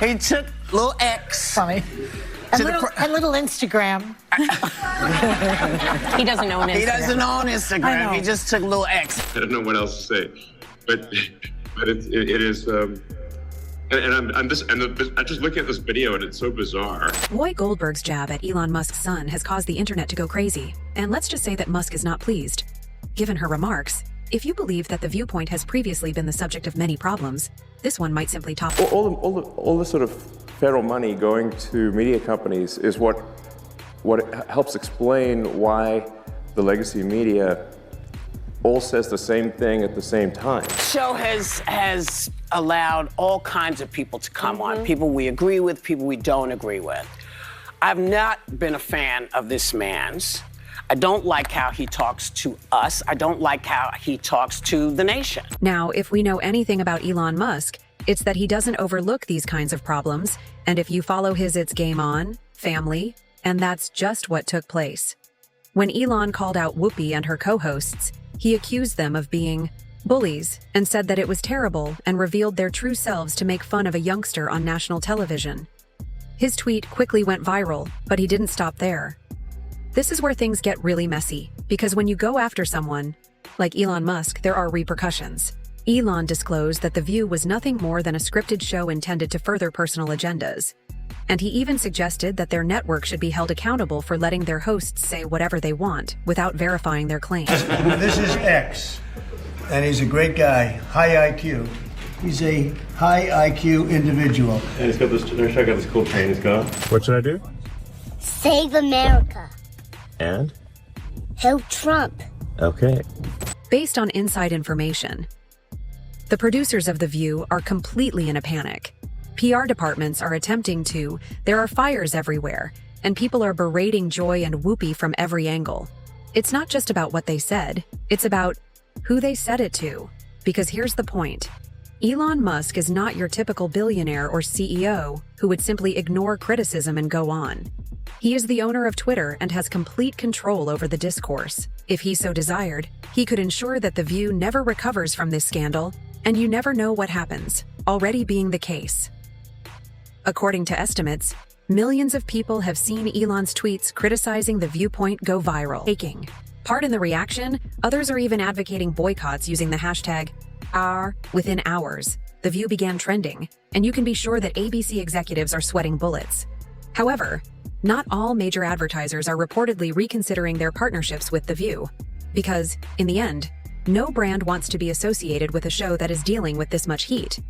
He took little X. Funny. And little Instagram. He doesn't own Instagram. He doesn't own Instagram. He just took little X. I don't know what else to say, but it is. I'm just looking at this video and it's so bizarre. Whoopi Goldberg's jab at Elon Musk's son has caused the internet to go crazy, and let's just say that Musk is not pleased. Given her remarks, if you believe that the viewpoint has previously been the subject of many problems, this one might simply top. All the sort of federal money going to media companies is what helps explain why the legacy media all says the same thing at the same time. The show has allowed all kinds of people to come on, people we agree with, people we don't agree with. I've not been a fan of this man's. I don't like how he talks to us. I don't like how he talks to the nation. Now, if we know anything about Elon Musk, it's that he doesn't overlook these kinds of problems, and if you follow his It's Game On, family, and that's just what took place. When Elon called out Whoopi and her co-hosts, he accused them of being bullies and said that it was terrible and revealed their true selves to make fun of a youngster on national television. His tweet quickly went viral, but he didn't stop there. This is where things get really messy, because when you go after someone, like Elon Musk, there are repercussions. Elon disclosed that The View was nothing more than a scripted show intended to further personal agendas. And he even suggested that their network should be held accountable for letting their hosts say whatever they want without verifying their claims. This is X, and he's a great guy, high IQ. He's a high IQ individual. And he's got this, check out this cool chain he's got. What should I do? Save America. And? Help Trump. Okay. Based on inside information, the producers of The View are completely in a panic. PR departments are attempting to, there are fires everywhere, and people are berating Joy and Whoopi from every angle. It's not just about what they said, it's about who they said it to. Because here's the point. Elon Musk is not your typical billionaire or CEO who would simply ignore criticism and go on. He is the owner of Twitter and has complete control over the discourse. If he so desired, he could ensure that The View never recovers from this scandal, and you never know what happens, already being the case. According to estimates, millions of people have seen Elon's tweets criticizing the viewpoint go viral. Taking part in the reaction, others are even advocating boycotts using the hashtag #R. Within hours, The View began trending, and you can be sure that ABC executives are sweating bullets. However, not all major advertisers are reportedly reconsidering their partnerships with The View, because, in the end, no brand wants to be associated with a show that is dealing with this much heat.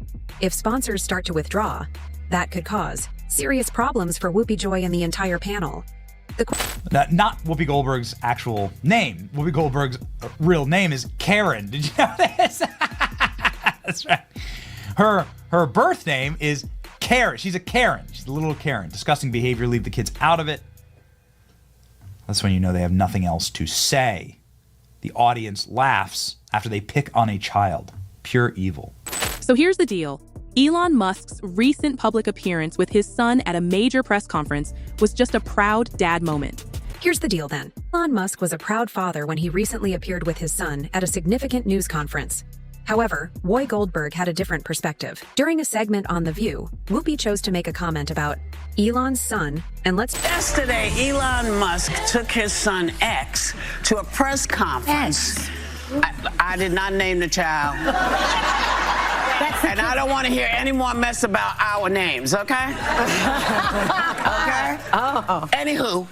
If sponsors start to withdraw, that could cause serious problems for Whoopi, Joy, and the entire panel. Not Whoopi Goldberg's actual name. Whoopi Goldberg's real name is Karen. Did you know this? That's right. Her birth name is Karen. She's a Karen. She's a little Karen. Disgusting behavior. Leave the kids out of it. That's when you know they have nothing else to say. The audience laughs after they pick on a child. Pure evil. So here's the deal. Elon Musk's recent public appearance with his son at a major press conference was just a proud dad moment. Here's the deal then. Elon Musk was a proud father when he recently appeared with his son at a significant news conference. However, Whoopi Goldberg had a different perspective. During a segment on The View, Whoopi chose to make a comment about Elon's son, and Yesterday, Elon Musk took his son X to a press conference. I did not name the child. And I don't want to hear any more mess about our names, okay? Okay? Oh. Anywho,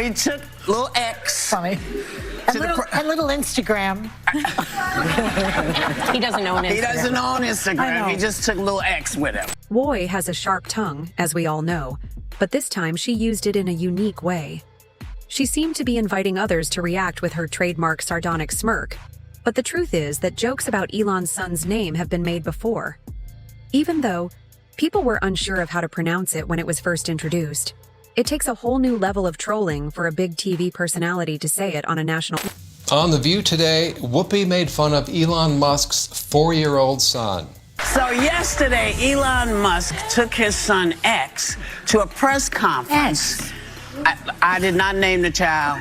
he took little X. Funny. And little Instagram. He doesn't own Instagram. He doesn't own Instagram. He just took little X with him. Whoopi has a sharp tongue, as we all know, but this time she used it in a unique way. She seemed to be inviting others to react with her trademark sardonic smirk. But the truth is that jokes about Elon's son's name have been made before. Even though people were unsure of how to pronounce it when it was first introduced, it takes a whole new level of trolling for a big TV personality to say it on a national... On The View today, Whoopi made fun of Elon Musk's 4-year-old son. So yesterday, Elon Musk took his son X to a press conference. I did not name the child.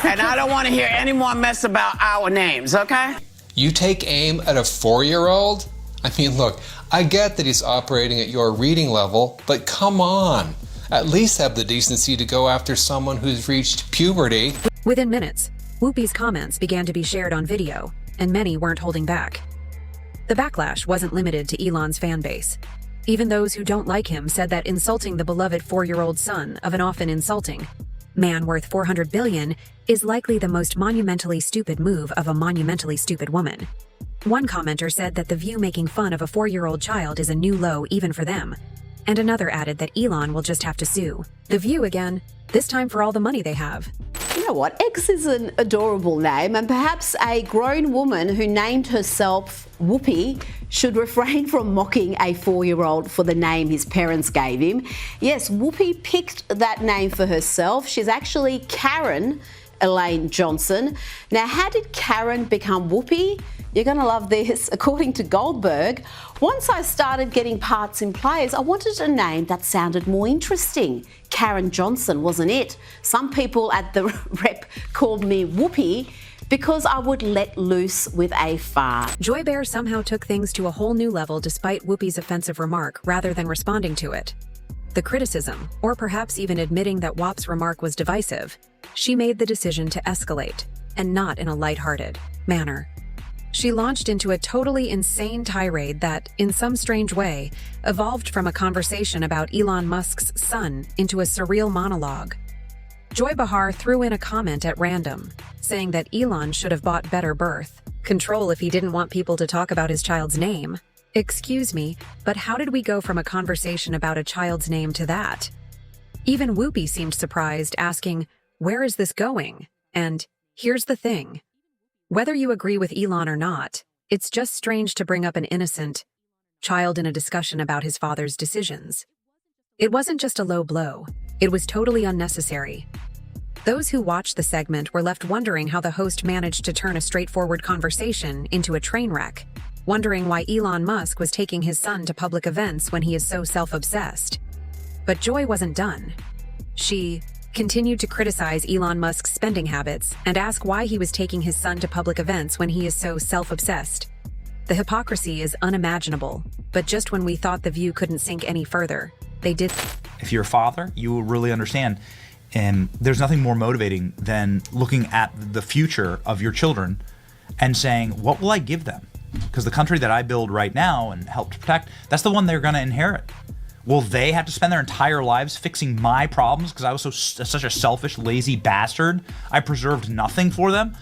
And I don't want to hear any more mess about our names, okay? You take aim at a 4-year-old? I mean, look, I get that he's operating at your reading level, but come on. At least have the decency to go after someone who's reached puberty. Within minutes, Whoopi's comments began to be shared on video, and many weren't holding back. The backlash wasn't limited to Elon's fan base. Even those who don't like him said that insulting the beloved 4-year-old son of an often insulting man worth $400 billion is likely the most monumentally stupid move of a monumentally stupid woman. One commenter said that The View making fun of a 4-year-old child is a new low even for them. And another added that Elon will just have to sue The View again, this time for all the money they have. You know what? X is an adorable name, and perhaps a grown woman who named herself Whoopi should refrain from mocking a 4-year-old for the name his parents gave him. Yes, Whoopi picked that name for herself. She's actually Karen Elaine Johnson. Now, how did Karen become Whoopi? You're going to love this. According to Goldberg, once I started getting parts in plays, I wanted a name that sounded more interesting. Karen Johnson wasn't it. Some people at the rep called me Whoopi because I would let loose with a fart. Joy Bear somehow took things to a whole new level despite Whoopi's offensive remark rather than responding to it. The criticism, or perhaps even admitting that WAP's remark was divisive, she made the decision to escalate, and not in a lighthearted manner. She launched into a totally insane tirade that, in some strange way, evolved from a conversation about Elon Musk's son into a surreal monologue. Joy Behar threw in a comment at random, saying that Elon should have bought better birth control if he didn't want people to talk about his child's name. Excuse me, but how did we go from a conversation about a child's name to that? Even Whoopi seemed surprised, asking, "Where is this going?" And here's the thing. Whether you agree with Elon or not, it's just strange to bring up an innocent child in a discussion about his father's decisions. It wasn't just a low blow, it was totally unnecessary. Those who watched the segment were left wondering how the host managed to turn a straightforward conversation into a train wreck, wondering why Elon Musk was taking his son to public events when he is so self-obsessed. But Joy wasn't done. She continued to criticize Elon Musk's spending habits and ask why he was taking his son to public events when he is so self-obsessed. The hypocrisy is unimaginable, but just when we thought The View couldn't sink any further, they did. If you're a father, you will really understand, and there's nothing more motivating than looking at the future of your children and saying, what will I give them? Because the country that I build right now and help to protect, that's the one they're going to inherit. Will they have to spend their entire lives fixing my problems because I was such a selfish, lazy bastard? I preserved nothing for them?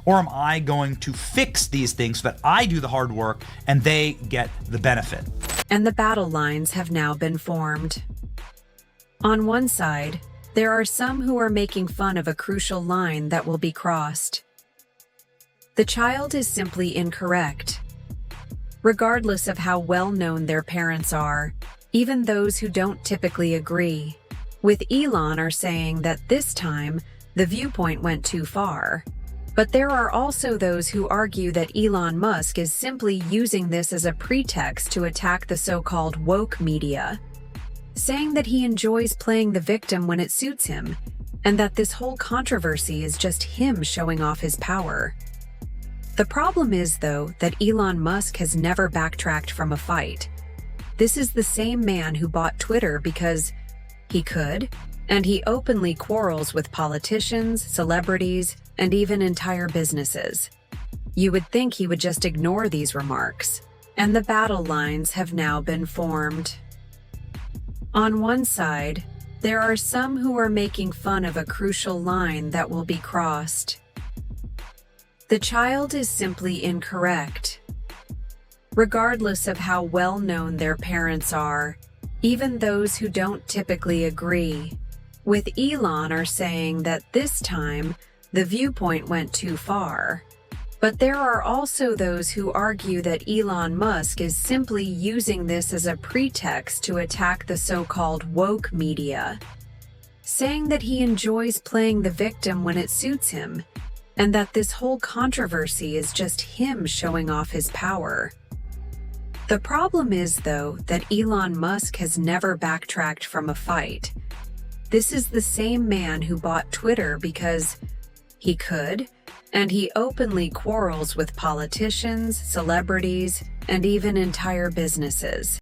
Or am I going to fix these things so that I do the hard work and they get the benefit? And the battle lines have now been formed. On one side, there are some who are making fun of a crucial line that will be crossed. The child is simply incorrect. Regardless of how well-known their parents are, even those who don't typically agree with Elon are saying that this time, the viewpoint went too far. But there are also those who argue that Elon Musk is simply using this as a pretext to attack the so-called woke media, saying that he enjoys playing the victim when it suits him, and that this whole controversy is just him showing off his power. The problem is, though, that Elon Musk has never backtracked from a fight. This is the same man who bought Twitter because he could, and he openly quarrels with politicians, celebrities, and even entire businesses. You would think he would just ignore these remarks, and the battle lines have now been formed. On one side, there are some who are making fun of a crucial line that will be crossed. The child is simply incorrect. Regardless of how well-known their parents are, even those who don't typically agree with Elon are saying that this time, the viewpoint went too far. But there are also those who argue that Elon Musk is simply using this as a pretext to attack the so-called woke media, saying that he enjoys playing the victim when it suits him, and that this whole controversy is just him showing off his power. The problem is, though, that Elon Musk has never backtracked from a fight. This is the same man who bought Twitter because he could, and he openly quarrels with politicians, celebrities, and even entire businesses.